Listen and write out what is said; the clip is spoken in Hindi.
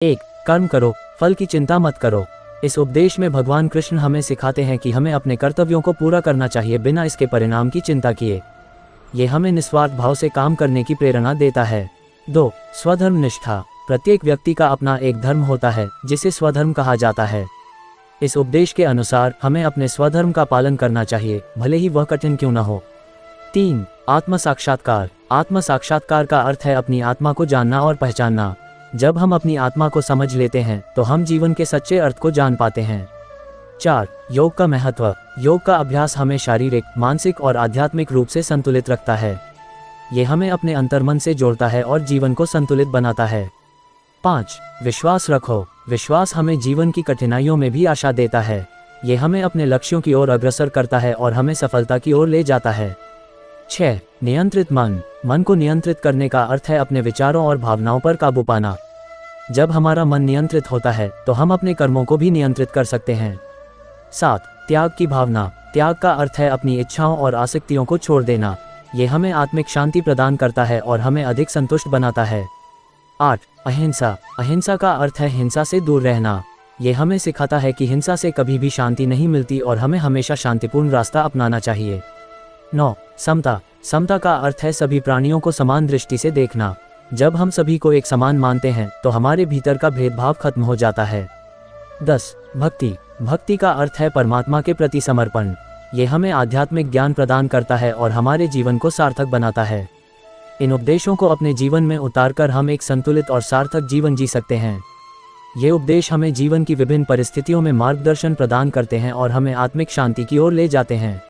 एक, कर्म करो, फल की चिंता मत करो। इस उपदेश में भगवान कृष्ण हमें सिखाते हैं कि हमें अपने कर्तव्यों को पूरा करना चाहिए बिना इसके परिणाम की चिंता किए। ये हमें निस्वार्थ भाव से काम करने की प्रेरणा देता है। 2. स्वधर्म निष्ठा। प्रत्येक व्यक्ति का अपना एक धर्म होता है जिसे स्वधर्म कहा जाता है। इस उपदेश के अनुसार हमें अपने स्वधर्म का पालन करना चाहिए, भले ही वह कठिन क्यों न हो। 3. आत्म साक्षात्कार। आत्म साक्षात्कार का अर्थ है अपनी आत्मा को जानना और पहचानना। जब हम अपनी आत्मा को समझ लेते हैं तो हम जीवन के सच्चे अर्थ को जान पाते हैं। 4. योग का महत्व। योग का अभ्यास हमें शारीरिक, मानसिक और आध्यात्मिक रूप से संतुलित रखता है। ये हमें अपने अंतर्मन से जोड़ता है और जीवन को संतुलित बनाता है। 5. विश्वास रखो। विश्वास हमें जीवन की कठिनाइयों में भी आशा देता है। ये हमें अपने लक्ष्यों की ओर अग्रसर करता है और हमें सफलता की ओर ले जाता है। 6. नियंत्रित मन। मन को नियंत्रित करने का अर्थ है अपने विचारों और भावनाओं पर काबू पाना। जब हमारा मन नियंत्रित होता है तो हम अपने कर्मों को भी नियंत्रित कर सकते हैं। 7. त्याग की भावना। त्याग का अर्थ है अपनी इच्छाओं और आसक्तियों को छोड़ देना। ये हमें आत्मिक शांति प्रदान करता है और हमें अधिक संतुष्ट बनाता है। 8. अहिंसा। अहिंसा का अर्थ है हिंसा से दूर रहना। ये हमें सिखाता है कि हिंसा से कभी भी शांति नहीं मिलती और हमें हमेशा शांतिपूर्ण रास्ता अपनाना चाहिए। 9. समता। समता का अर्थ है सभी प्राणियों को समान दृष्टि से देखना। जब हम सभी को एक समान मानते हैं तो हमारे भीतर का भेदभाव खत्म हो जाता है। 10. भक्ति। भक्ति का अर्थ है परमात्मा के प्रति समर्पण। ये हमें आध्यात्मिक ज्ञान प्रदान करता है और हमारे जीवन को सार्थक बनाता है। इन उपदेशों को अपने जीवन में उतारकर हम एक संतुलित और सार्थक जीवन जी सकते हैं। ये उपदेश हमें जीवन की विभिन्न परिस्थितियों में मार्गदर्शन प्रदान करते हैं और हमें आत्मिक शांति की ओर ले जाते हैं।